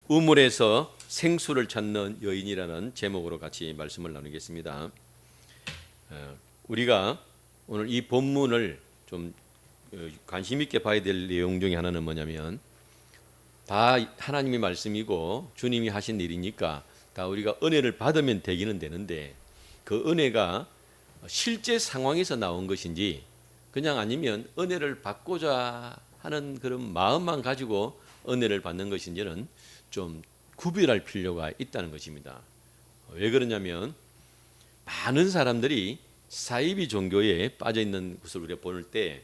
우물에서 생수를 찾는 여인이라는 제목으로 같이 말씀을 나누겠습니다. 우리가 오늘 이 본문을 좀 관심 있게 봐야 될 내용 중에 하나는 뭐냐면, 다 하나님의 말씀이고 주님이 하신 일이니까 다 우리가 은혜를 받으면 되기는 되는데, 그 은혜가 실제 상황에서 나온 것인지, 그냥 아니면 은혜를 받고자 하는 그런 마음만 가지고 은혜를 받는 것인지는 좀 구별할 필요가 있다는 것입니다. 왜 그러냐면, 많은 사람들이 사이비 종교에 빠져 있는 것을 우리가 볼 때,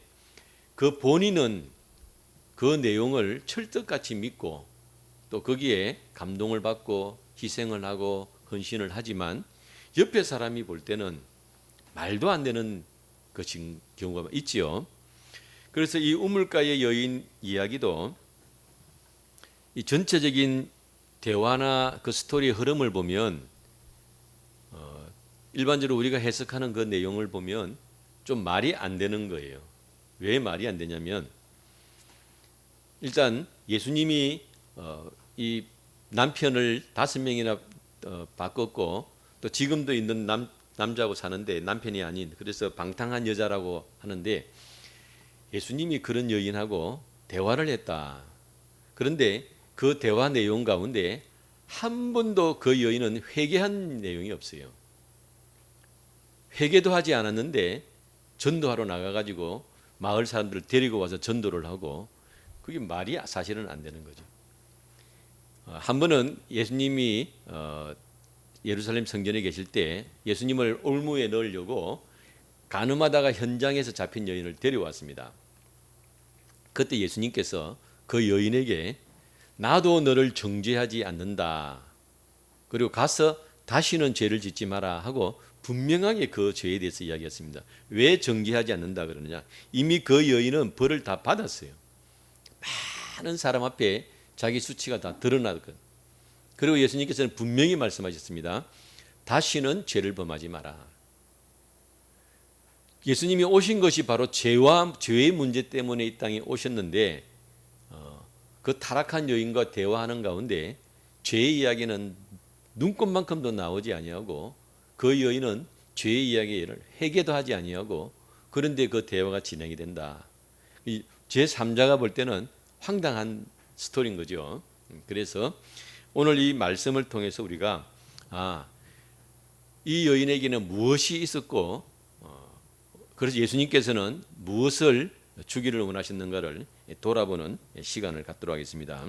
그 본인은 그 내용을 철떡같이 믿고 또 거기에 감동을 받고 희생을 하고 헌신을 하지만, 옆에 사람이 볼 때는 말도 안 되는 것인 경우가 있지요. 그래서 이 우물가의 여인 이야기도 이 전체적인 대화나 그 스토리의 흐름을 보면, 일반적으로 우리가 해석하는 그 내용을 보면 좀 말이 안 되는 거예요. 왜 말이 안 되냐면, 일단 예수님이 이 남편을 5명이나 바꿨고, 또 지금도 있는 남자하고 사는데 남편이 아닌, 그래서 방탕한 여자라고 하는데, 예수님이 그런 여인하고 대화를 했다. 그런데 그 대화 내용 가운데 한 번도 그 여인은 회개한 내용이 없어요. 회개도 하지 않았는데 전도하러 나가가지고 마을 사람들을 데리고 와서 전도를 하고, 그게 말이 사실은 안 되는 거죠. 한 번은 예수님이 예루살렘 성전에 계실 때 예수님을 올무에 넣으려고 간음하다가 현장에서 잡힌 여인을 데려왔습니다. 그때 예수님께서 그 여인에게 나도 너를 정죄하지 않는다, 그리고 가서 다시는 죄를 짓지 마라 하고 분명하게 그 죄에 대해서 이야기했습니다. 왜 정죄하지 않는다 그러느냐? 이미 그 여인은 벌을 다 받았어요. 많은 사람 앞에 자기 수치가 다 드러났거든. 그리고 예수님께서는 분명히 말씀하셨습니다. 다시는 죄를 범하지 마라. 예수님이 오신 것이 바로 죄의 문제 때문에 이 땅에 오셨는데, 그 타락한 여인과 대화하는 가운데 죄의 이야기는 눈꽃만큼도 나오지 아니하고, 그 여인은 죄의 이야기를 회개도 하지 아니하고, 그런데 그 대화가 진행이 된다. 제3자가 볼 때는 황당한 스토리인 거죠. 그래서 오늘 이 말씀을 통해서 우리가 이 여인에게는 무엇이 있었고, 그래서 예수님께서는 무엇을 주기를 원하셨는가를 돌아보는 시간을 갖도록 하겠습니다.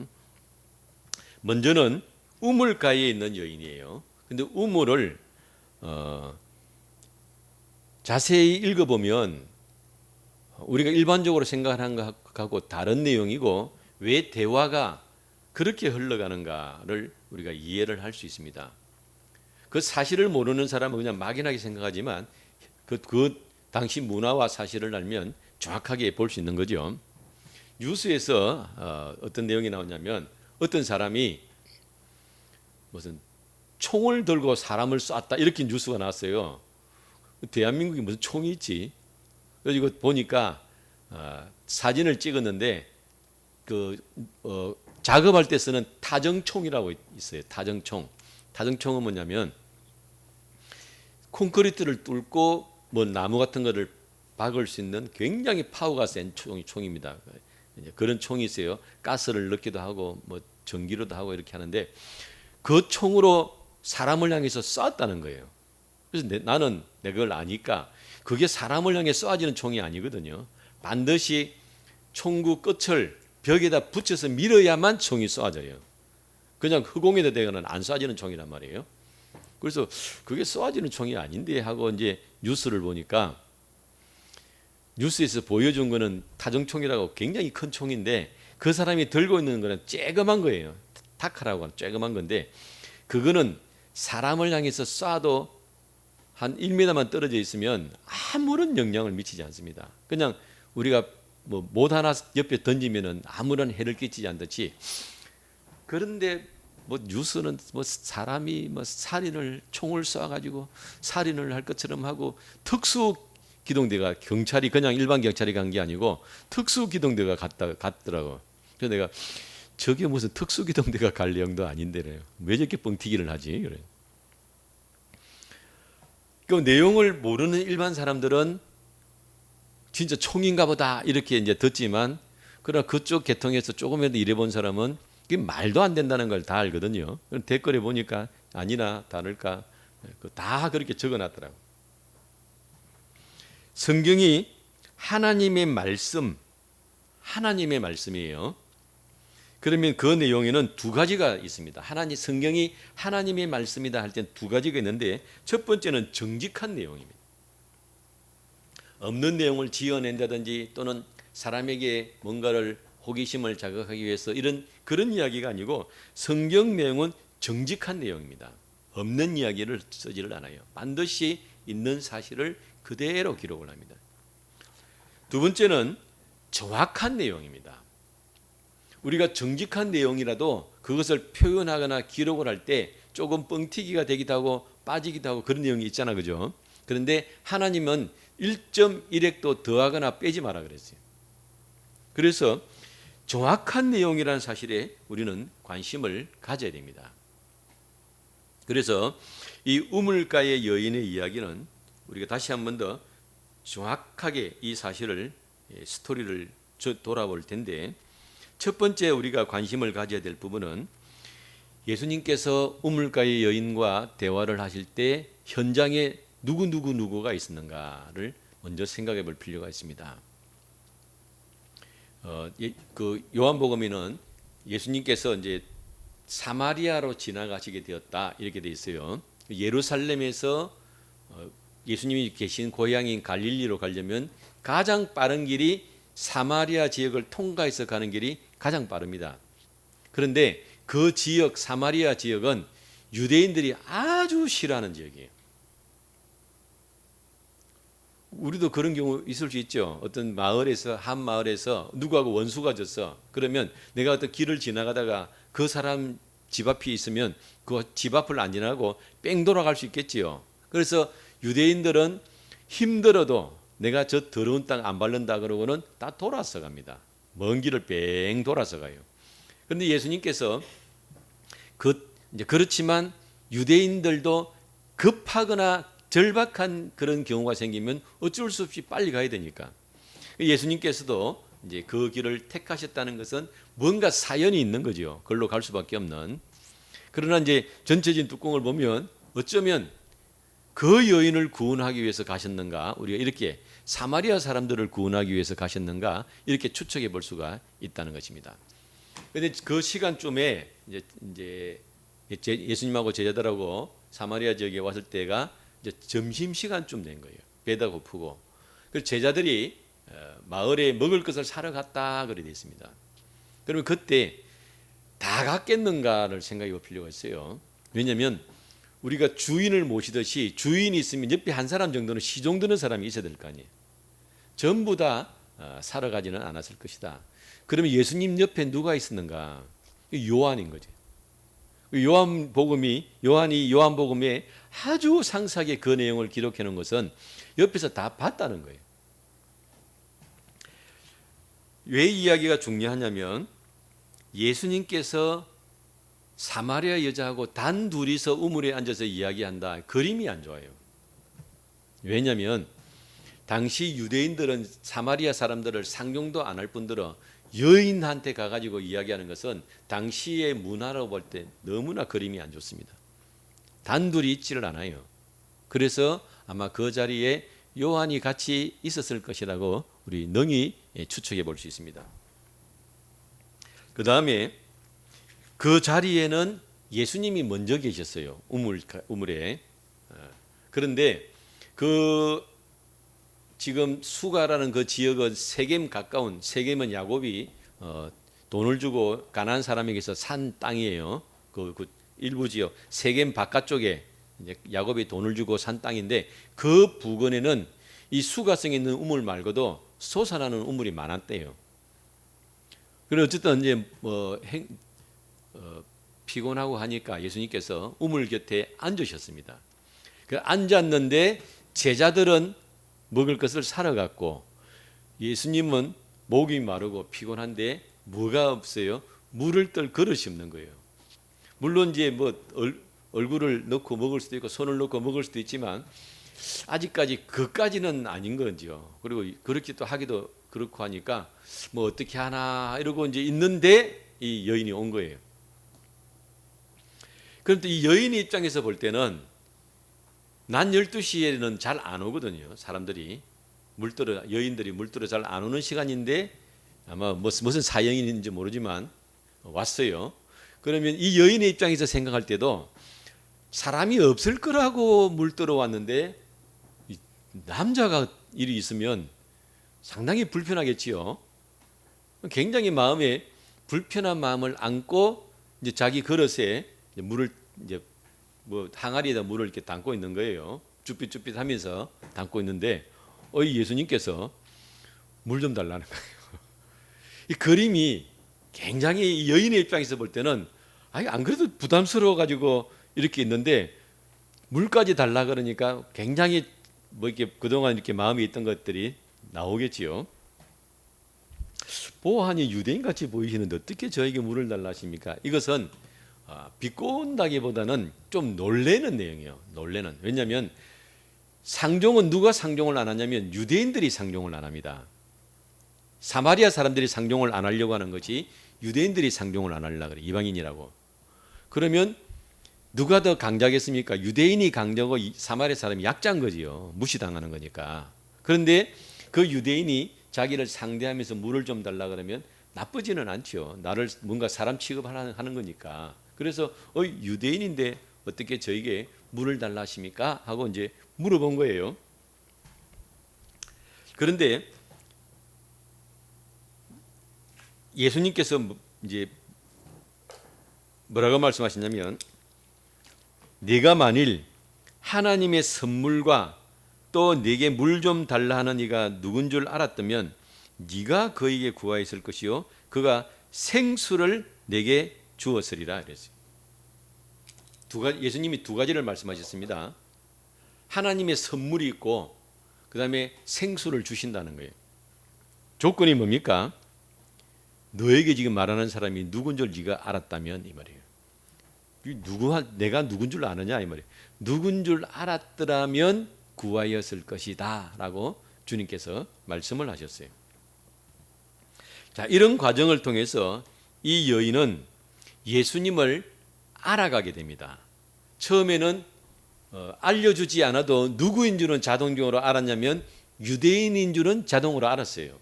먼저는 우물가에 있는 여인이에요. 근데 우물을 자세히 읽어보면 우리가 일반적으로 생각하는 것하고 다른 내용이고, 왜 대화가 그렇게 흘러가는가를 우리가 이해를 할 수 있습니다. 그 사실을 모르는 사람은 그냥 막연하게 생각하지만, 그 당시 문화와 사실을 알면 정확하게 볼 수 있는 거죠. 뉴스에서 어떤 내용이 나오냐면, 어떤 사람이 무슨 총을 들고 사람을 쐈다, 이렇게 뉴스가 나왔어요. 대한민국에 무슨 총이 있지? 그래서 이거 보니까 사진을 찍었는데, 작업할 때 쓰는 타정총이라고 있어요. 타정총은 뭐냐면, 콘크리트를 뚫고 뭐 나무 같은 거를 박을 수 있는 굉장히 파워가 센 총입니다. 그런 총이 있어요. 가스를 넣기도 하고 뭐 전기로도 하고 이렇게 하는데, 그 총으로 사람을 향해서 쐈다는 거예요. 그래서 나는 내가 그걸 아니까, 그게 사람을 향해 쏴지는 총이 아니거든요. 반드시 총구 끝을 벽에다 붙여서 밀어야만 총이 쏴져요. 그냥 허공에다 대거는 안 쏴지는 총이란 말이에요. 그래서 그게 쏘아지는 총이 아닌데 하고 이제 뉴스를 보니까, 뉴스에서 보여준 거는 타정총이라고 굉장히 큰 총인데, 그 사람이 들고 있는 거는 쬐그만 거예요. 타카라고 하는 쬐그만 건데, 그거는 사람을 향해서 쏴도 한 1m만 떨어져 있으면 아무런 영향을 미치지 않습니다. 그냥 우리가 뭐 못 하나 옆에 던지면은 아무런 해를 끼치지 않듯이, 그런데 뭐 뉴스는 뭐 사람이 뭐 총을 쏴가지고 살인을 할 것처럼 하고, 특수 기동대가, 경찰이 그냥 일반 경찰이 간 게 아니고 특수 기동대가 갔더라고. 그래서 내가 저게 무슨 특수기동대가 갈 내용도 아닌데래요. 왜 저렇게 뻥튀기를 하지? 그래. 그 내용을 모르는 일반 사람들은 진짜 총인가 보다 이렇게 이제 듣지만, 그러나 그쪽 계통에서 조금이라도 일해본 사람은 그게 말도 안 된다는 걸 다 알거든요. 댓글에 보니까 아니나 다를까 다 그렇게 적어놨더라고. 성경이 하나님의 말씀이에요. 그러면 그 내용에는 두 가지가 있습니다. 성경이 하나님의 말씀이다 할 땐 두 가지가 있는데, 첫 번째는 정직한 내용입니다. 없는 내용을 지어낸다든지 또는 사람에게 뭔가를 호기심을 자극하기 위해서 그런 이야기가 아니고, 성경 내용은 정직한 내용입니다. 없는 이야기를 쓰지를 않아요. 반드시 있는 사실을 그대로 기록을 합니다. 두 번째는 정확한 내용입니다. 우리가 정직한 내용이라도 그것을 표현하거나 기록을 할 때 조금 뻥튀기가 되기도 하고 빠지기도 하고 그런 내용이 있잖아, 그죠? 그런데 하나님은 1.1획도 더하거나 빼지 마라 그랬어요. 그래서 정확한 내용이라는 사실에 우리는 관심을 가져야 됩니다. 그래서 이 우물가의 여인의 이야기는 우리가 다시 한 번 더 정확하게 이 사실을, 스토리를 돌아볼 텐데, 첫 번째 우리가 관심을 가져야 될 부분은 예수님께서 우물가의 여인과 대화를 하실 때 현장에 누구가 있었는가를 먼저 생각해 볼 필요가 있습니다. 그 요한복음에는 예수님께서 이제 사마리아로 지나가시게 되었다 이렇게 돼 있어요. 예루살렘에서 예수님이 계신 고향인 갈릴리로 가려면 가장 빠른 길이 사마리아 지역을 통과해서 가는 길이 가장 빠릅니다. 그런데 그 지역, 사마리아 지역은 유대인들이 아주 싫어하는 지역이에요. 우리도 그런 경우 있을 수 있죠. 어떤 마을에서, 한 마을에서 누구하고 원수가 졌어. 그러면 내가 어떤 길을 지나가다가 그 사람 집 앞이 있으면 그 집 앞을 안 지나고 뺑 돌아갈 수 있겠지요. 그래서 유대인들은 힘들어도 내가 저 더러운 땅 안 밟는다 그러고는 다 돌아서 갑니다. 먼 길을 뺑 돌아서 가요. 그런데 예수님께서 이제 그렇지만 유대인들도 급하거나 절박한 그런 경우가 생기면 어쩔 수 없이 빨리 가야 되니까, 예수님께서도 이제 그 길을 택하셨다는 것은 뭔가 사연이 있는 거죠. 그걸로 갈 수밖에 없는. 그러나 이제 전체적인 뚜껑을 보면 어쩌면 그 여인을 구원하기 위해서 가셨는가, 우리가 이렇게 사마리아 사람들을 구원하기 위해서 가셨는가 이렇게 추측해 볼 수가 있다는 것입니다. 그런데 그 시간쯤에 이제 예수님하고 제자들하고 사마리아 지역에 왔을 때가 이제 점심 시간쯤 된 거예요. 배가 고프고. 그래서 제자들이 마을에 먹을 것을 사러 갔다 그래 있습니다. 그러면 그때 다 갔겠는가를 생각해 볼 필요가 있어요. 왜냐하면 우리가 주인을 모시듯이 주인이 있으면 옆에 한 사람 정도는 시종 드는 사람이 있어야 될 거 아니에요. 전부 다 사러 가지는 않았을 것이다. 그러면 예수님 옆에 누가 있었는가? 요한인 거죠. 요한이 요한복음에 아주 상세하게 그 내용을 기록해 놓은 것은 옆에서 다 봤다는 거예요. 왜 이야기가 중요하냐면 예수님께서 사마리아 여자하고 단 둘이서 우물에 앉아서 이야기한다. 그림이 안 좋아요. 왜냐하면 당시 유대인들은 사마리아 사람들을 상종도 안 할 뿐더러 여인한테 가가지고 이야기하는 것은 당시의 문화로 볼 때 너무나 그림이 안 좋습니다. 단둘이 있지를 않아요. 그래서 아마 그 자리에 요한이 같이 있었을 것이라고 우리 능히 추측해 볼 수 있습니다. 그 다음에 그 자리에는 예수님이 먼저 계셨어요. 우물에. 그런데 지금 수가라는 그 지역은 세겜 가까운, 세겜은 야곱이 돈을 주고 가나안 사람에게서 산 땅이에요. 그 일부 지역 세겜 바깥쪽에 이제 야곱이 돈을 주고 산 땅인데, 그 부근에는 이 수가성에 있는 우물 말고도 솟아나는 우물이 많았대요. 그래서 어쨌든 이제 피곤하고 하니까 예수님께서 우물 곁에 앉으셨습니다. 그 앉았는데 제자들은 먹을 것을 사러 갔고 예수님은 목이 마르고 피곤한데 뭐가 없어요? 물을 뜰 그릇이 없는 거예요. 물론 이제 뭐 얼굴을 넣고 먹을 수도 있고 손을 넣고 먹을 수도 있지만 아직까지 그까지는 아닌 거죠. 그리고 그렇게 또 하기도 그렇고 하니까 뭐 어떻게 하나 이러고 이제 있는데 이 여인이 온 거예요. 그런데 이 여인의 입장에서 볼 때는 낮 12시에는 잘 안 오거든요. 사람들이 여인들이 물들어 잘 안 오는 시간인데 아마 무슨 사연인지 모르지만 왔어요. 그러면 이 여인의 입장에서 생각할 때도 사람이 없을 거라고 물들어 왔는데 남자가 일이 있으면 상당히 불편하겠지요. 굉장히 마음에 불편한 마음을 안고 이제 자기 그릇에 물을 이제 뭐 항아리에다 물을 이렇게 담고 있는 거예요. 쭈삣쭈삣하면서 담고 있는데 예수님께서 물 좀 달라는 거예요. 이 그림이 굉장히 이 여인의 입장에서 볼 때는 안 그래도 부담스러워 가지고 이렇게 있는데 물까지 달라 그러니까 굉장히 뭐 이렇게 그동안 이렇게 마음에 있던 것들이 나오겠지요. 보아하니 유대인 같이 보이시는데 어떻게 저에게 물을 달라 하십니까? 이것은 비꼬은다기보다는 좀 놀래는 내용이에요. 놀래는. 왜냐하면 상종은 누가 상종을 안 하냐면 유대인들이 상종을 안 합니다. 사마리아 사람들이 상종을 안 하려고 하는 거지 유대인들이 상종을 안 하려고 그래. 이방인이라고. 그러면 누가 더 강자겠습니까? 유대인이 강자고 사마리아 사람이 약자인 거지요. 무시당하는 거니까. 그런데 그 유대인이 자기를 상대하면서 물을 좀 달라 그러면 나쁘지는 않죠. 나를 뭔가 사람 취급하는 거니까. 그래서 유대인인데 어떻게 저에게 물을 달라 하십니까? 하고 이제 물어본 거예요. 그런데 예수님께서 이제 뭐라고 말씀하시냐면 네가 만일 하나님의 선물과 또 네게 물 좀 달라 하는 이가 누군 줄 알았다면 네가 그에게 구하였을 것이요 그가 생수를 내게 주었으리라 그랬어요. 예수님이 두 가지를 말씀하셨습니다. 하나님의 선물이 있고 그 다음에 생수를 주신다는 거예요. 조건이 뭡니까? 너에게 지금 말하는 사람이 누군 줄 네가 알았다면 이 말이에요. 내가 누군 줄 아느냐 이 말이에요. 누군 줄 알았더라면 구하였을 것이다 라고 주님께서 말씀을 하셨어요. 자, 이런 과정을 통해서 이 여인은 예수님을 알아가게 됩니다. 처음에는 알려주지 않아도 누구인 줄은 자동적으로 알았냐면 유대인인 줄은 자동으로 알았어요.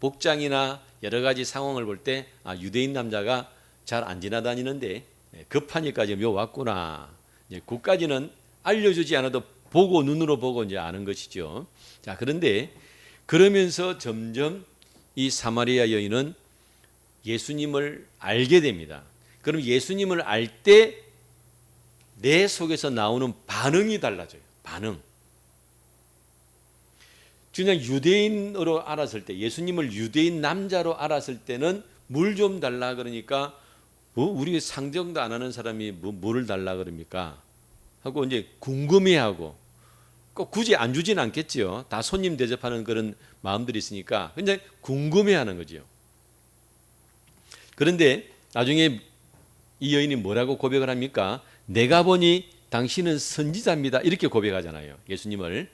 복장이나 여러 가지 상황을 볼 때 유대인 남자가 잘 안 지나다니는데 급하니까 지금 요 왔구나. 그까지는 알려주지 않아도 보고 눈으로 보고 이제 아는 것이죠. 자, 그런데 그러면서 점점 이 사마리아 여인은 예수님을 알게 됩니다. 그럼 예수님을 알 때 내 속에서 나오는 반응이 달라져요. 반응. 그냥 유대인으로 알았을 때, 예수님을 유대인 남자로 알았을 때는 물 좀 달라 그러니까 우리 상정도 안 하는 사람이 물을 달라 그럽니까? 하고 이제 궁금해하고 꼭 굳이 안 주진 않겠지요. 다 손님 대접하는 그런 마음들이 있으니까 굉장히 궁금해하는 거죠. 그런데 나중에 이 여인이 뭐라고 고백을 합니까? 내가 보니 당신은 선지자입니다. 이렇게 고백하잖아요. 예수님을.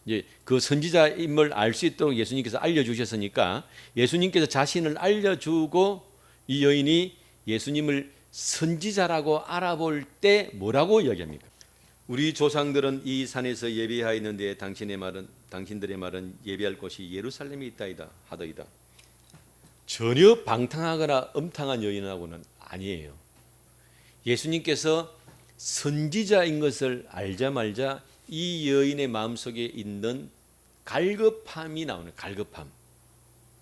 이제 그 선지자임을 알 수 있도록 예수님께서 알려주셨으니까 예수님께서 자신을 알려주고 이 여인이 예수님을 선지자라고 알아볼 때 뭐라고 이야기합니까? 우리 조상들은 이 산에서 예배하였는데 당신들의 말은 예배할 곳이 예루살렘에 있다이다 하더이다. 전혀 방탕하거나 음탕한 여인하고는 아니에요. 예수님께서 선지자인 것을 알자마자 이 여인의 마음속에 있는 갈급함이 나오는 갈급함.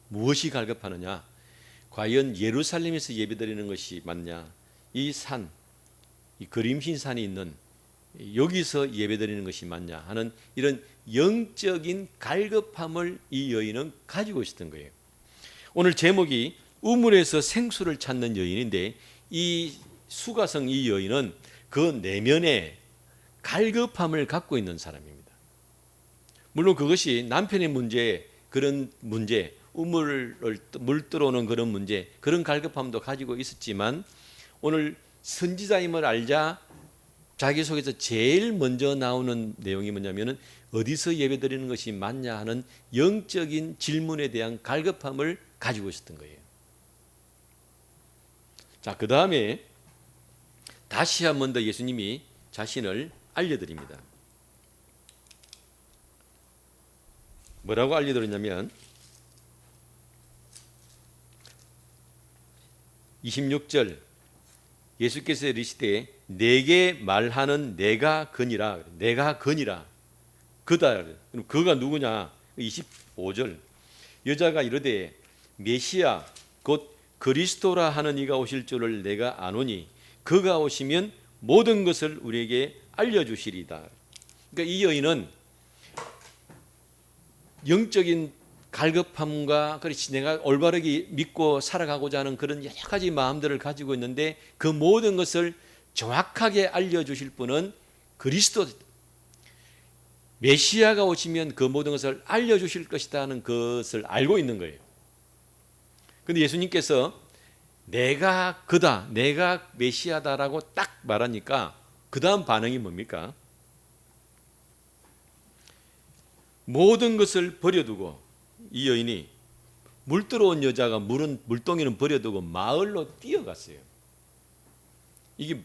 무엇이 갈급하느냐? 과연 예루살렘에서 예배드리는 것이 맞냐? 이 산, 이 그림신 산이 있는 여기서 예배드리는 것이 맞냐 하는 이런 영적인 갈급함을 이 여인은 가지고 있었던 거예요. 오늘 제목이 우물에서 생수를 찾는 여인인데 이 수가성 이 여인은 그 내면에 갈급함을 갖고 있는 사람입니다. 물론 그것이 남편의 문제, 그런 문제 우물을 물 들어오는 그런 문제, 그런 갈급함도 가지고 있었지만 오늘 선지자임을 알자 자기 속에서 제일 먼저 나오는 내용이 뭐냐면은 어디서 예배드리는 것이 맞냐 하는 영적인 질문에 대한 갈급함을 가지고 있었던 거예요. 자, 그 다음에 다시 한 번 더 예수님이 자신을 알려드립니다. 뭐라고 알려드렸냐면 26절 예수께서 이르시되 내게 말하는 내가 그니라. 내가 그니라. 그다. 그가 누구냐? 25절 여자가 이르되 메시아 곧 그리스도라 하는 이가 오실 줄을 내가 아노니 그가 오시면 모든 것을 우리에게 알려주시리다. 그러니까 이 여인은 영적인 갈급함과 그렇지 내가 올바르게 믿고 살아가고자 하는 그런 여러 가지 마음들을 가지고 있는데 그 모든 것을 정확하게 알려주실 분은 그리스도 메시아가 오시면 그 모든 것을 알려주실 것이다 하는 것을 알고 있는 거예요. 그런데 예수님께서 내가 그다, 내가 메시아다라고 딱 말하니까 그 다음 반응이 뭡니까? 모든 것을 버려두고 이 여인이 물 들어온 여자가 물동이는 버려두고 마을로 뛰어갔어요. 이게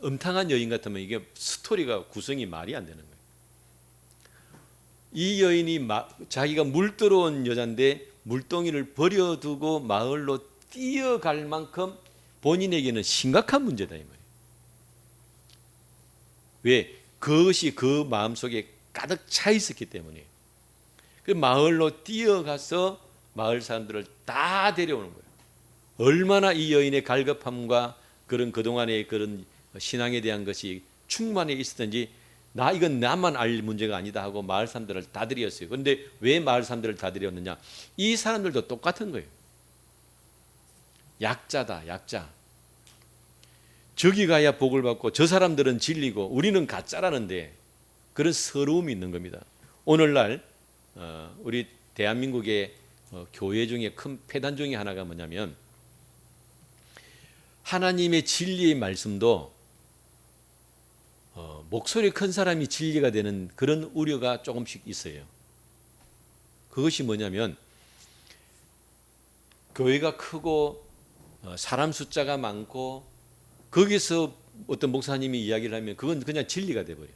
음탕한 여인 같으면 이게 스토리가 구성이 말이 안 되는 거예요. 이 여인이 자기가 물 들어온 여자인데 물동이를 버려두고 마을로 뛰어갈 만큼 본인에게는 심각한 문제다 이 말이에요. 왜? 그것이 그 마음속에 가득 차 있었기 때문에 그 마을로 뛰어가서 마을 사람들을 다 데려오는 거예요. 얼마나 이 여인의 갈급함과 그런 그동안의 그런 신앙에 대한 것이 충만해 있었던지 이건 나만 알 문제가 아니다 하고 마을 사람들을 다 데렸어요. 그런데 왜 마을 사람들을 다 데렸느냐? 이 사람들도 똑같은 거예요. 약자다, 약자. 저기 가야 복을 받고 저 사람들은 진리고 우리는 가짜라는데 그런 서러움이 있는 겁니다. 오늘날 우리 대한민국의 교회 중에 큰 폐단 중에 하나가 뭐냐면 하나님의 진리의 말씀도 목소리 큰 사람이 진리가 되는 그런 우려가 조금씩 있어요. 그것이 뭐냐면 교회가 크고 사람 숫자가 많고 거기서 어떤 목사님이 이야기를 하면 그건 그냥 진리가 돼버려요.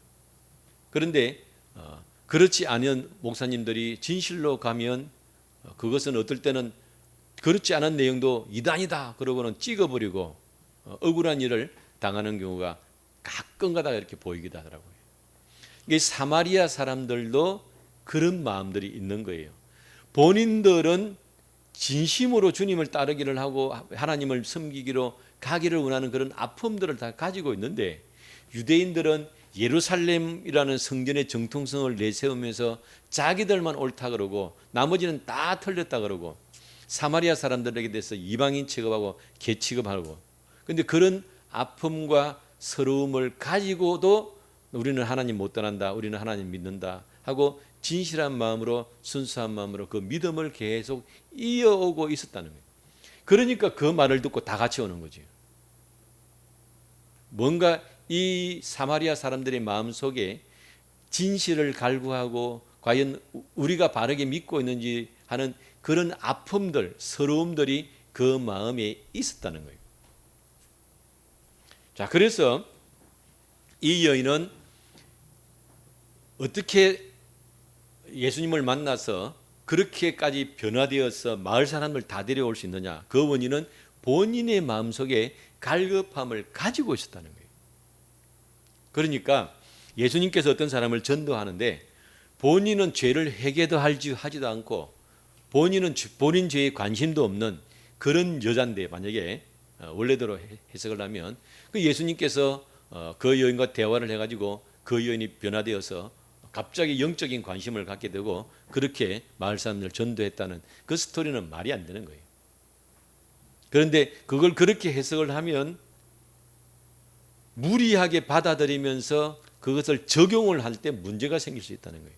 그런데 그렇지 않은 목사님들이 진실로 가면 그것은 어떨 때는 그렇지 않은 내용도 이단이다 그러고는 찍어버리고 억울한 일을 당하는 경우가 가끔가다 이렇게 보이기도 하더라고요. 이게 사마리아 사람들도 그런 마음들이 있는 거예요. 본인들은 진심으로 주님을 따르기를 하고 하나님을 섬기기로 가기를 원하는 그런 아픔들을 다 가지고 있는데 유대인들은 예루살렘이라는 성전의 정통성을 내세우면서 자기들만 옳다 그러고 나머지는 다 틀렸다 그러고 사마리아 사람들에게 대해서 이방인 취급하고 개 취급하고 그런데 그런 아픔과 서러움을 가지고도 우리는 하나님 못 떠난다, 우리는 하나님 믿는다 하고 진실한 마음으로 순수한 마음으로 그 믿음을 계속 이어오고 있었다는 거예요. 그러니까 그 말을 듣고 다 같이 오는 거죠. 뭔가 이 사마리아 사람들의 마음속에 진실을 갈구하고 과연 우리가 바르게 믿고 있는지 하는 그런 아픔들, 서러움들이 그 마음에 있었다는 거예요. 자, 그래서 이 여인은 어떻게 예수님을 만나서 그렇게까지 변화되어서 마을 사람을 다 데려올 수 있느냐? 그 원인은 본인의 마음속에 갈급함을 가지고 있었다는 거예요. 그러니까 예수님께서 어떤 사람을 전도하는데 본인은 죄를 회개도 하지도 않고 본인은 본인 죄에 관심도 없는 그런 여잔데 만약에 원래대로 해석을 하면 그 예수님께서 그 여인과 대화를 해가지고 그 여인이 변화되어서 갑자기 영적인 관심을 갖게 되고 그렇게 마을 사람들을 전도했다는 그 스토리는 말이 안 되는 거예요. 그런데 그걸 그렇게 해석을 하면 무리하게 받아들이면서 그것을 적용을 할 때 문제가 생길 수 있다는 거예요.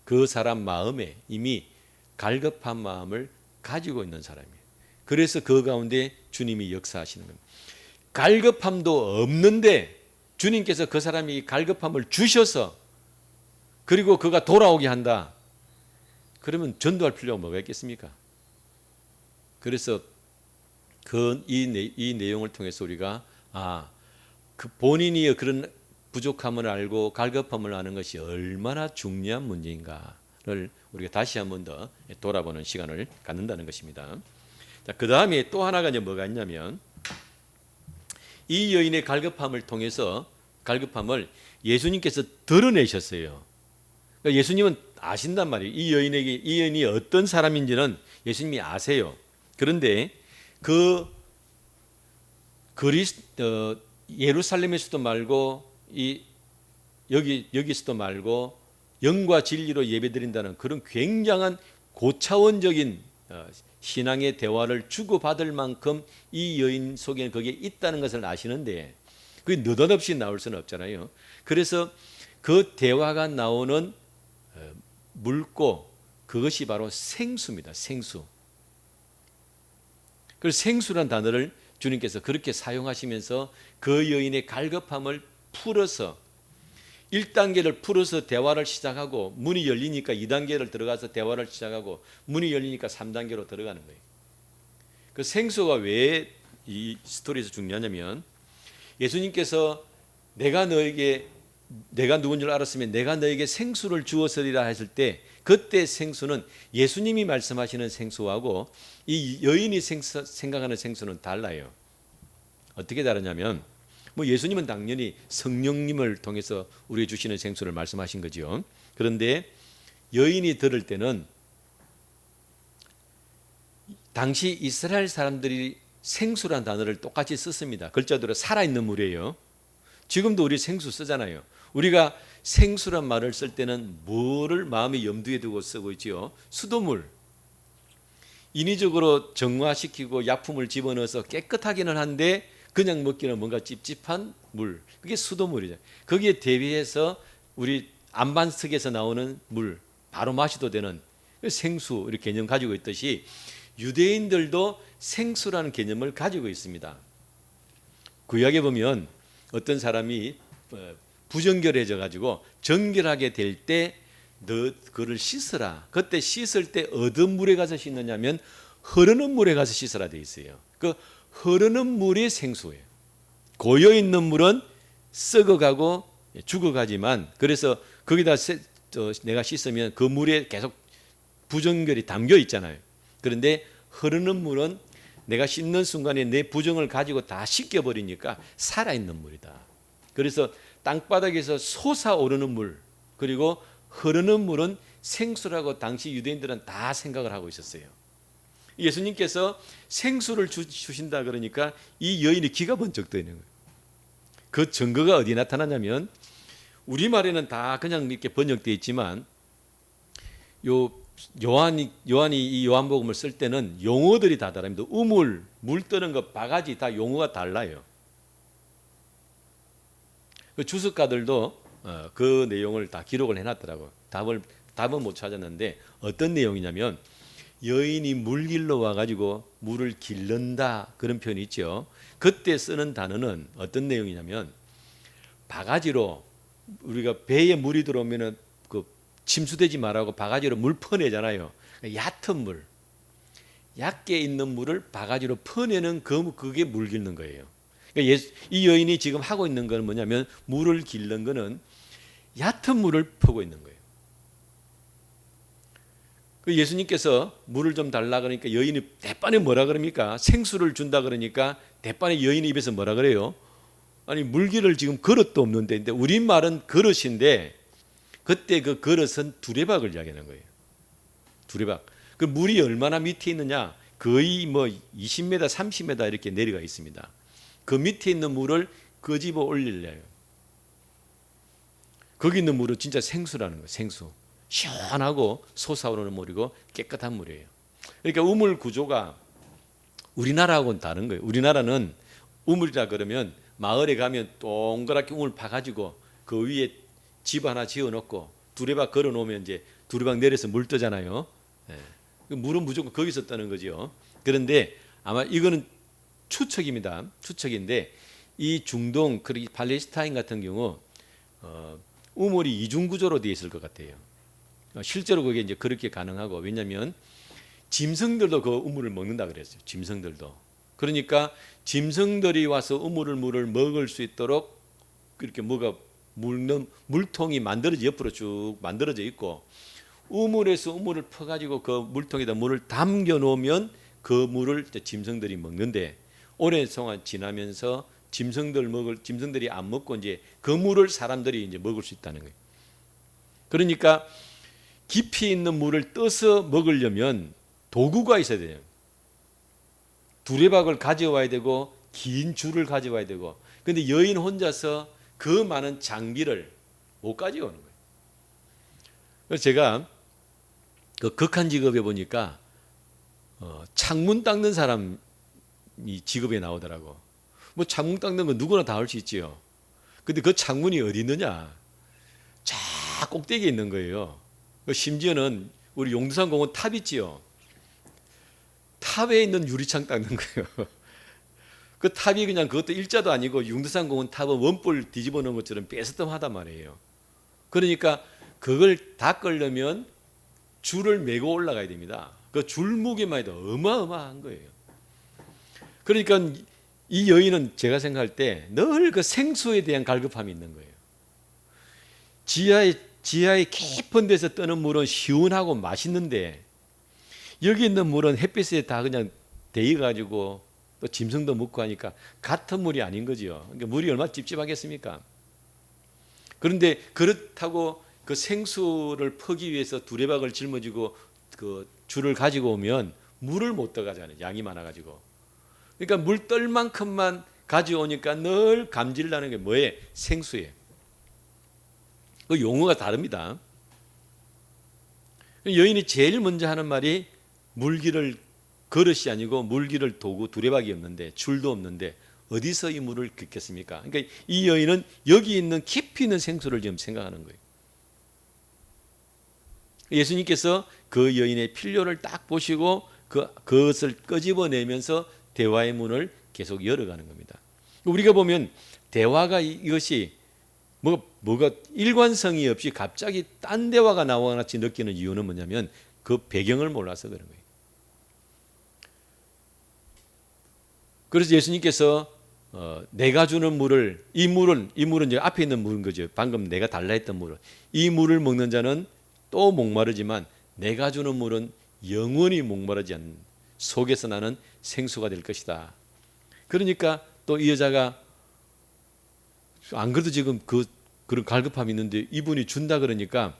그 사람 마음에 이미 갈급한 마음을 가지고 있는 사람이에요. 그래서 그 가운데 주님이 역사하시는 겁니다. 갈급함도 없는데 주님께서 그 사람이 갈급함을 주셔서 그리고 그가 돌아오게 한다. 그러면 전도할 필요가 뭐가 있겠습니까? 그래서 이 내용을 통해서 우리가 그 본인이 그런 부족함을 알고 갈급함을 아는 것이 얼마나 중요한 문제인가를 우리가 다시 한 번 더 돌아보는 시간을 갖는다는 것입니다. 자, 그 다음에 또 하나가 이제 뭐가 있냐면 이 여인의 갈급함을 통해서 갈급함을 예수님께서 드러내셨어요. 그러니까 예수님은 아신단 말이에요. 이 여인이 어떤 사람인지는 예수님이 아세요. 그런데 예루살렘에서도 말고 여기서도 말고 영과 진리로 예배드린다는 그런 굉장한 고차원적인 신앙의 대화를 주고받을 만큼 이 여인 속에는 그게 있다는 것을 아시는데 그게 느닷없이 나올 수는 없잖아요. 그래서 그 대화가 나오는 물고 그것이 바로 생수입니다. 생수. 그래서 생수란 단어를 주님께서 그렇게 사용하시면서 그 여인의 갈급함을 풀어서 1단계를 풀어서 대화를 시작하고 문이 열리니까 2단계를 들어가서 대화를 시작하고 문이 열리니까 3단계로 들어가는 거예요. 그 생수가 왜 이 스토리에서 중요하냐면 예수님께서 내가 누군 줄 알았으면 내가 너에게 생수를 주었으리라 했을 때 그때 생수는 예수님이 말씀하시는 생수하고 이 여인이 생각하는 생수는 달라요. 어떻게 다르냐면 예수님은 당연히 성령님을 통해서 우리에게 주시는 생수를 말씀하신 거죠. 그런데 여인이 들을 때는 당시 이스라엘 사람들이 생수란 단어를 똑같이 썼습니다. 글자대로 살아있는 물이에요. 지금도 우리 생수 쓰잖아요. 우리가 생수란 말을 쓸 때는 뭐를 마음의 염두에 두고 쓰고 있지요? 수돗물. 인위적으로 정화시키고 약품을 집어넣어서 깨끗하기는 한데 그냥 먹기는 뭔가 찝찝한 물. 그게 수돗물이죠. 거기에 대비해서 우리 안반석에서 나오는 물, 바로 마셔도 되는 생수 이렇게 개념 가지고 있듯이 유대인들도 생수라는 개념을 가지고 있습니다. 구약에 보면 어떤 사람이 부정결해져 가지고 정결하게 될 때 너 그를 씻으라. 그때 씻을 때 어떤 물에 가서 씻느냐면 흐르는 물에 가서 씻으라 돼 있어요. 그 흐르는 물이 생수예요. 고여 있는 물은 썩어가고 죽어가지만 그래서 거기다 내가 씻으면 그 물에 계속 부정결이 담겨 있잖아요. 그런데 흐르는 물은 내가 씻는 순간에 내 부정을 가지고 다 씻겨버리니까 살아있는 물이다. 그래서 땅바닥에서 솟아오르는 물 그리고 흐르는 물은 생수라고 당시 유대인들은 다 생각을 하고 있었어요. 예수님께서 생수를 주신다 그러니까 이 여인이 기가 번쩍 뜨는 거예요. 그 증거가 어디 나타나냐면 우리말에는 다 그냥 이렇게 번역되어 있지만 요한이 이 요한복음을 쓸 때는 용어들이 다 다릅니다. 우물, 물 뜨는 것, 바가지 다 용어가 달라요. 그 주석가들도 그 내용을 다 기록을 해놨더라고요. 답은 못 찾았는데 어떤 내용이냐면 여인이 물길로 와가지고 물을 길른다 그런 표현이 있죠. 그때 쓰는 단어는 어떤 내용이냐면 바가지로 우리가 배에 물이 들어오면은 그 침수되지 말라고 바가지로 물 퍼내잖아요. 얕은 물, 얕게 있는 물을 바가지로 퍼내는 그게 물 길는 거예요. 그러니까 이 여인이 지금 하고 있는 건 뭐냐면 물을 길는 거는 얕은 물을 퍼고 있는 거예요. 예수님께서 물을 좀 달라 그러니까 여인이 대판에 뭐라 그럽니까? 생수를 준다 그러니까 대판에 여인의 입에서 뭐라 그래요? 아니 물기를 지금 그릇도 없는데 근데 우리말은 그릇인데 그때 그 그릇은 두레박을 이야기하는 거예요. 두레박. 그 물이 얼마나 밑에 있느냐? 거의 20m, 30m 이렇게 내려가 있습니다. 그 밑에 있는 물을 끄집어 올리려요. 거기 있는 물은 진짜 생수라는 거예요. 생수. 시원하고 솟아오르는 물이고 깨끗한 물이에요. 그러니까 우물 구조가 우리나라하고는 다른 거예요. 우리나라는 우물이라 그러면 마을에 가면 동그랗게 우물 파가지고 그 위에 집 하나 지어놓고 두레박 걸어놓으면 이제 두레박 내려서 물 뜨잖아요. 물은 무조건 거기서 떠는 거죠. 그런데 아마 이거는 추측입니다. 추측인데 이 중동, 그리고 팔레스타인 같은 경우 우물이 이중 구조로 되어 있을 것 같아요. 실제로 그게 이제 그렇게 가능하고, 왜냐하면 짐승들도 그 우물을 먹는다 그랬어요. 짐승들도. 그러니까 짐승들이 와서 물을 먹을 수 있도록 그렇게 뭐가 물는 물통이 만들어져 옆으로 쭉 만들어져 있고, 우물에서 우물을 퍼가지고 그 물통에다 물을 담겨 놓으면 그 물을 짐승들이 먹는데, 오랜 동안 지나면서 짐승들이 안 먹고 이제 그 물을 사람들이 이제 먹을 수 있다는 거예요. 그러니까 깊이 있는 물을 떠서 먹으려면 도구가 있어야 돼요. 두레박을 가져와야 되고 긴 줄을 가져와야 되고. 근데 여인 혼자서 그 많은 장비를 못 가져오는 거예요. 그래서 제가 그 극한 직업에 보니까 창문 닦는 사람이 직업에 나오더라고. 뭐 창문 닦는 건 누구나 다 할 수 있지요. 근데 그 창문이 어디 있느냐? 저 꼭대기에 있는 거예요. 심지어는 우리 용두산 공원 탑 있지요. 탑에 있는 유리창 닦는 거예요. 그 탑이 그냥 그것도 일자도 아니고, 용두산 공원 탑은 원볼 뒤집어 놓은 것처럼 삐스듬하단 말이에요. 그러니까 그걸 닦으려면 줄을 메고 올라가야 됩니다. 그 줄 무게만 해도 어마어마한 거예요. 그러니까 이 여인은 제가 생각할 때 늘 그 생수에 대한 갈급함이 있는 거예요. 지하에 깊은 데서 뜨는 물은 시원하고 맛있는데, 여기 있는 물은 햇빛에 다 그냥 데여가지고 또 짐승도 먹고 하니까 같은 물이 아닌 거죠. 그러니까 물이 얼마나 찝찝하겠습니까? 그런데 그렇다고 그 생수를 퍼기 위해서 두레박을 짊어지고 그 줄을 가지고 오면 물을 못 떠가잖아요. 양이 많아가지고. 그러니까 물 떨 만큼만 가져오니까 늘 감질 나는 게 뭐예요? 생수예요. 그 용어가 다릅니다. 여인이 제일 먼저 하는 말이 물기를 그릇이 아니고 물기를 도구 두레박이 없는데, 줄도 없는데 어디서 이 물을 긋겠습니까? 그러니까 이 여인은 여기 있는 깊이 있는 생수를 지금 생각하는 거예요. 예수님께서 그 여인의 필요를 딱 보시고 그것을 끄집어내면서 대화의 문을 계속 열어가는 겁니다. 우리가 보면 대화가 이것이 뭐가 일관성이 없이 갑자기 딴 대화가 나와 같이 느끼는 이유는 뭐냐면 그 배경을 몰라서 그런 거예요. 그래서 예수님께서 내가 주는 물을, 이 물은 이제 앞에 있는 물인 거죠. 방금 내가 달라 했던 물을, 이 물을 먹는 자는 또 목마르지만 내가 주는 물은 영원히 목마르지 않는, 속에서 나는 생수가 될 것이다. 그러니까 또 이 여자가 안 그래도 지금 그런 갈급함이 있는데 이분이 준다 그러니까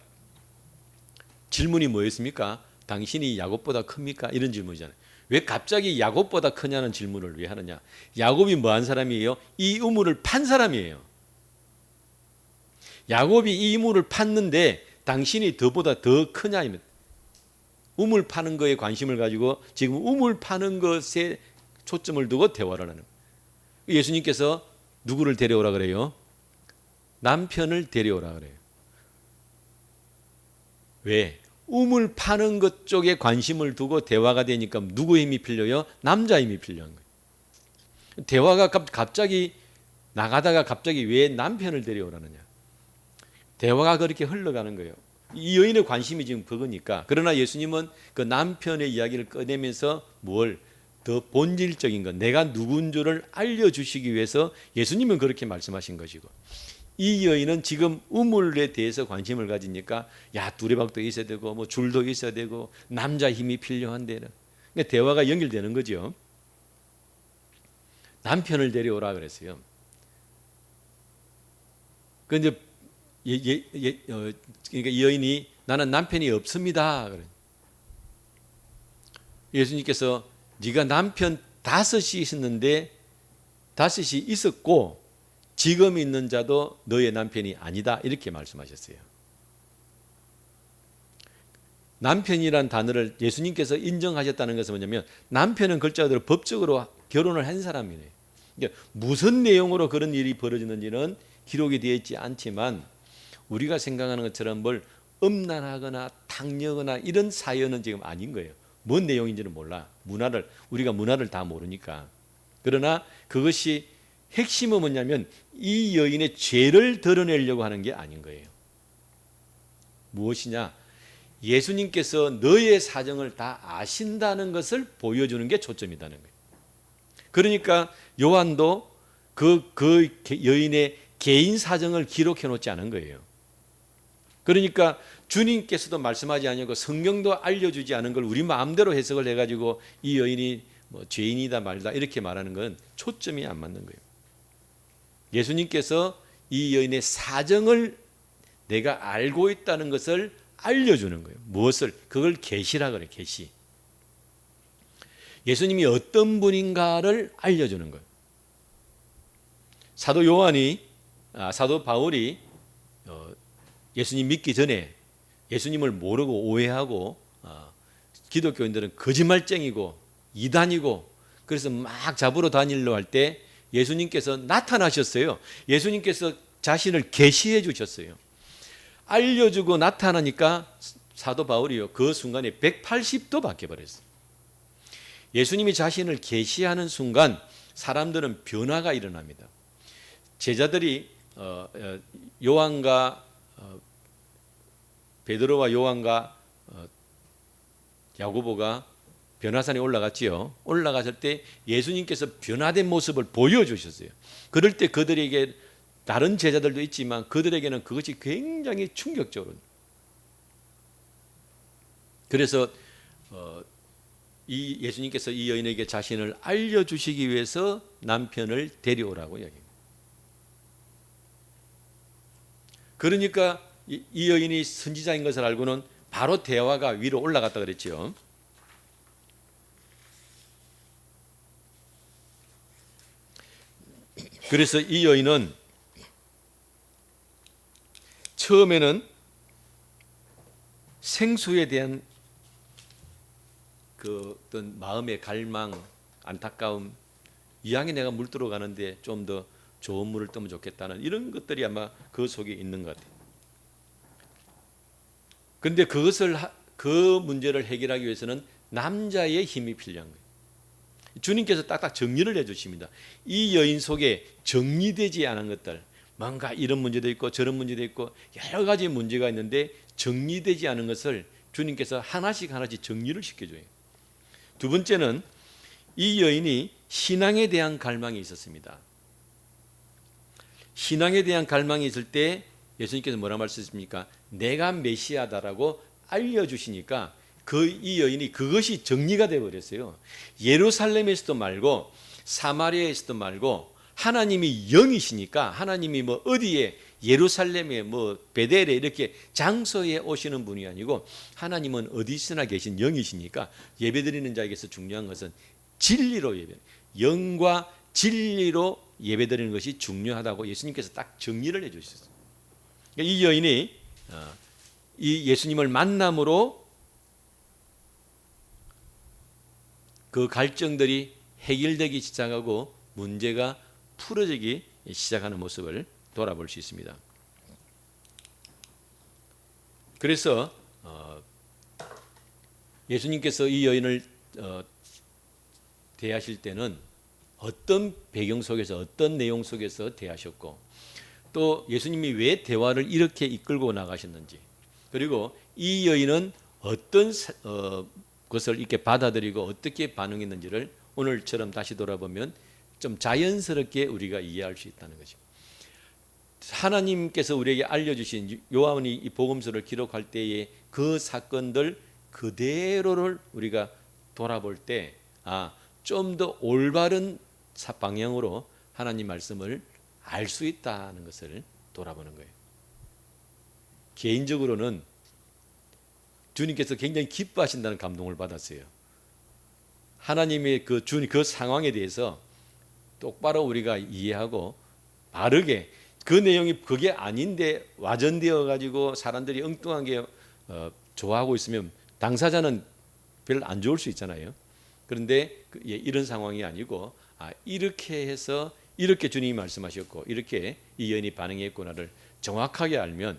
질문이 뭐였습니까? 당신이 야곱보다 큽니까? 이런 질문이잖아요. 왜 갑자기 야곱보다 크냐는 질문을 왜 하느냐? 야곱이 뭐한 사람이에요? 이 우물을 판 사람이에요. 야곱이 이 우물을 팠는데 당신이 더보다 더 크냐? 우물 파는 거에 관심을 가지고 지금 우물 파는 것에 초점을 두고 대화를 하는 거예요. 예수님께서 누구를 데려오라 그래요? 남편을 데려오라 그래요. 왜? 우물 파는 것 쪽에 관심을 두고 대화가 되니까 누구의 힘이 필요해요? 남자의 힘이 필요한 거예요. 대화가 갑자기 나가다가 갑자기 왜 남편을 데려오라느냐? 대화가 그렇게 흘러가는 거예요. 이 여인의 관심이 지금 그거니까. 그러나 예수님은 그 남편의 이야기를 꺼내면서 뭘 더 본질적인 것, 내가 누군 줄을 알려주시기 위해서 예수님은 그렇게 말씀하신 것이고, 이 여인은 지금 우물에 대해서 관심을 가지니까 야, 두레박도 있어야 되고 뭐 줄도 있어야 되고 남자 힘이 필요한데, 그러니까 대화가 연결되는 거죠. 남편을 데려오라 그랬어요. 그런데 그러니까 이 여인이 나는 남편이 없습니다. 예수님께서 네가 남편 5이 있었는데 5이 있었고 지금 있는 자도 너의 남편이 아니다, 이렇게 말씀하셨어요. 남편이란 단어를 예수님께서 인정하셨다는 것은 뭐냐면 남편은 글자대로 법적으로 결혼을 한 사람이에요. 그러니까 무슨 내용으로 그런 일이 벌어지는지는 기록이 되어 있지 않지만 우리가 생각하는 것처럼 뭘 음란하거나 탕녀거나 이런 사연은 지금 아닌 거예요. 뭔 내용인지는 몰라. 우리가 문화를 다 모르니까. 그러나 그것이 핵심은 뭐냐면 이 여인의 죄를 드러내려고 하는 게 아닌 거예요. 무엇이냐? 예수님께서 너의 사정을 다 아신다는 것을 보여주는 게 초점이라는 거예요. 그러니까 요한도 그 여인의 개인 사정을 기록해 놓지 않은 거예요. 그러니까 주님께서도 말씀하지 않고 성경도 알려주지 않은 걸 우리 마음대로 해석을 해가지고 이 여인이 뭐 죄인이다 말다 이렇게 말하는 건 초점이 안 맞는 거예요. 예수님께서 이 여인의 사정을 내가 알고 있다는 것을 알려주는 거예요. 무엇을? 그걸 계시라 그래요. 계시. 예수님이 어떤 분인가를 알려주는 거예요. 사도 바울이 예수님 믿기 전에 예수님을 모르고 오해하고 기독교인들은 거짓말쟁이고 이단이고 그래서 막 잡으러 다니려 할 때 예수님께서 나타나셨어요. 예수님께서 자신을 계시해 주셨어요. 알려주고 나타나니까 사도 바울이요 그 순간에 180도 바뀌어버렸어요. 예수님이 자신을 계시하는 순간 사람들은 변화가 일어납니다. 제자들이 요한과 베드로와 요한과 야고보가 변화산에 올라갔지요. 올라갔을 때 예수님께서 변화된 모습을 보여주셨어요. 그럴 때 그들에게 다른 제자들도 있지만 그들에게는 그것이 굉장히 충격적으로. 그래서 이 예수님께서 이 여인에게 자신을 알려주시기 위해서 남편을 데려오라고 이야기합니다. 그러니까 이 여인이 선지자인 것을 알고는 바로 대화가 위로 올라갔다 그랬죠. 그래서 이 여인은 처음에는 생수에 대한 그 어떤 마음의 갈망, 안타까움, 이왕에 내가 물 들어가는데 좀 더 좋은 물을 뜨면 좋겠다는 이런 것들이 아마 그 속에 있는 것 같아요. 그런데 그 문제를 해결하기 위해서는 남자의 힘이 필요한 거예요. 주님께서 딱딱 정리를 해주십니다. 이 여인 속에 정리되지 않은 것들, 뭔가 이런 문제도 있고 저런 문제도 있고 여러 가지 문제가 있는데 정리되지 않은 것을 주님께서 하나씩 정리를 시켜줘요. 두 번째는 이 여인이 신앙에 대한 갈망이 있었습니다. 신앙에 대한 갈망이 있을 때 예수님께서 뭐라 말씀하십니까? 내가 메시아다라고 알려주시니까 이 여인이 그것이 정리가 되어버렸어요. 예루살렘에서도 말고 사마리아에서도 말고 하나님이 영이시니까 하나님이 뭐 어디에 예루살렘에 뭐 베델에 이렇게 장소에 오시는 분이 아니고 하나님은 어디서나 계신 영이시니까 예배드리는 자에게서 중요한 것은 진리로 영과 진리로 예배드리는 것이 중요하다고 예수님께서 딱 정리를 해주셨어요. 이 여인이 이 예수님을 만남으로 그 갈증들이 해결되기 시작하고 문제가 풀어지기 시작하는 모습을 돌아볼 수 있습니다. 그래서 예수님께서 이 여인을 대하실 때는 어떤 배경 속에서 어떤 내용 속에서 대하셨고 또 예수님이 왜 대화를 이렇게 이끌고 나가셨는지 그리고 이 여인은 어떤 것을 이렇게 받아들이고 어떻게 반응했는지를 오늘처럼 다시 돌아보면 좀 자연스럽게 우리가 이해할 수 있다는 거죠. 하나님께서 우리에게 알려주신 요한이 이 복음서를 기록할 때의 그 사건들 그대로를 우리가 돌아볼 때 좀 더 올바른 방향으로 하나님 말씀을 알 수 있다는 것을 돌아보는 거예요. 개인적으로는 주님께서 굉장히 기뻐하신다는 감동을 받았어요. 하나님의 그 상황에 대해서 똑바로 우리가 이해하고 바르게 그 내용이 그게 아닌데 와전되어 가지고 사람들이 엉뚱하게 좋아하고 있으면 당사자는 별로 안 좋을 수 있잖아요. 그런데 이런 상황이 아니고 이렇게 해서 이렇게 주님이 말씀하셨고 이렇게 이 여인이 반응했구나를 정확하게 알면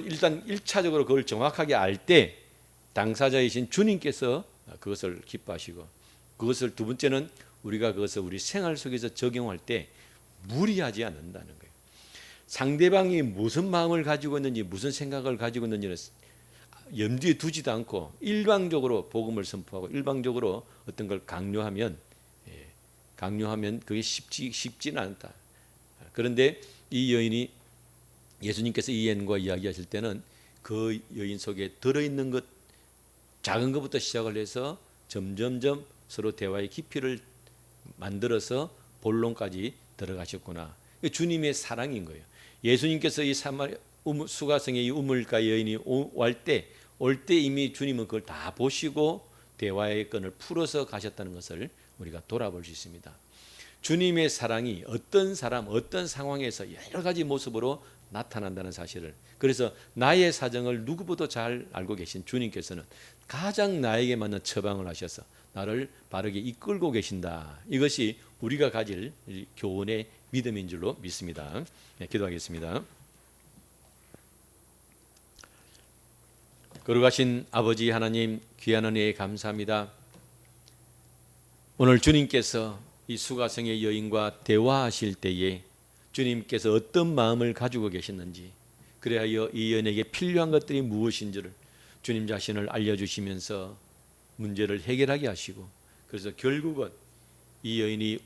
일단 1차적으로 그걸 정확하게 알 때 당사자이신 주님께서 그것을 기뻐하시고, 그것을 두 번째는 우리가 그것을 우리 생활 속에서 적용할 때 무리하지 않는다는 거예요. 상대방이 무슨 마음을 가지고 있는지, 무슨 생각을 가지고 있는지는 염두에 두지도 않고 일방적으로 복음을 선포하고 일방적으로 어떤 걸 강요하면 그게 쉽지는 않다. 그런데 이 여인이, 예수님께서 이 여인과 이야기하실 때는 그 여인 속에 들어있는 것, 작은 것부터 시작을 해서 점점점 서로 대화의 깊이를 만들어서 본론까지 들어가셨구나. 주님의 사랑인 거예요. 예수님께서 이 수가성의 이 우물가 여인이 올 때 이미 주님은 그걸 다 보시고 대화의 건을 풀어서 가셨다는 것을 우리가 돌아볼 수 있습니다. 주님의 사랑이 어떤 사람, 어떤 상황에서 여러 가지 모습으로 나타난다는 사실을, 그래서 나의 사정을 누구보다 잘 알고 계신 주님께서는 가장 나에게 맞는 처방을 하셔서 나를 바르게 이끌고 계신다. 이것이 우리가 가질 교훈의 믿음인 줄로 믿습니다. 네, 기도하겠습니다. 거룩하신 아버지 하나님, 귀한 은혜에 감사합니다. 오늘 주님께서 이 수가성의 여인과 대화하실 때에 주님께서 어떤 마음을 가지고 계셨는지, 그래야 이 여인에게 필요한 것들이 무엇인지를 주님 자신을 알려주시면서 문제를 해결하게 하시고, 그래서 결국은 이 여인이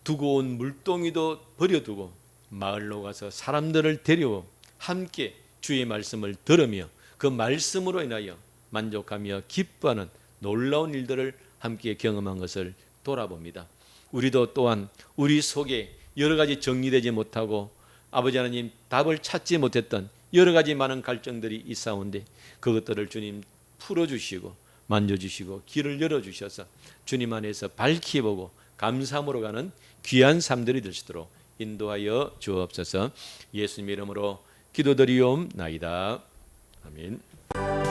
두고 온 물동이도 버려두고 마을로 가서 사람들을 데리고 함께 주의 말씀을 들으며 그 말씀으로 인하여 만족하며 기뻐하는 놀라운 일들을 함께 경험한 것을 돌아봅니다. 우리도 또한 우리 속에 여러 가지 정리되지 못하고 아버지 하나님 답을 찾지 못했던 여러 가지 많은 갈증들이 있사온데 그것들을 주님 풀어주시고 만져주시고 길을 열어주셔서 주님 안에서 밝히 보고 감사함으로 가는 귀한 삶들이 되시도록 인도하여 주옵소서. 예수님 이름으로 기도드리옵나이다. 아멘.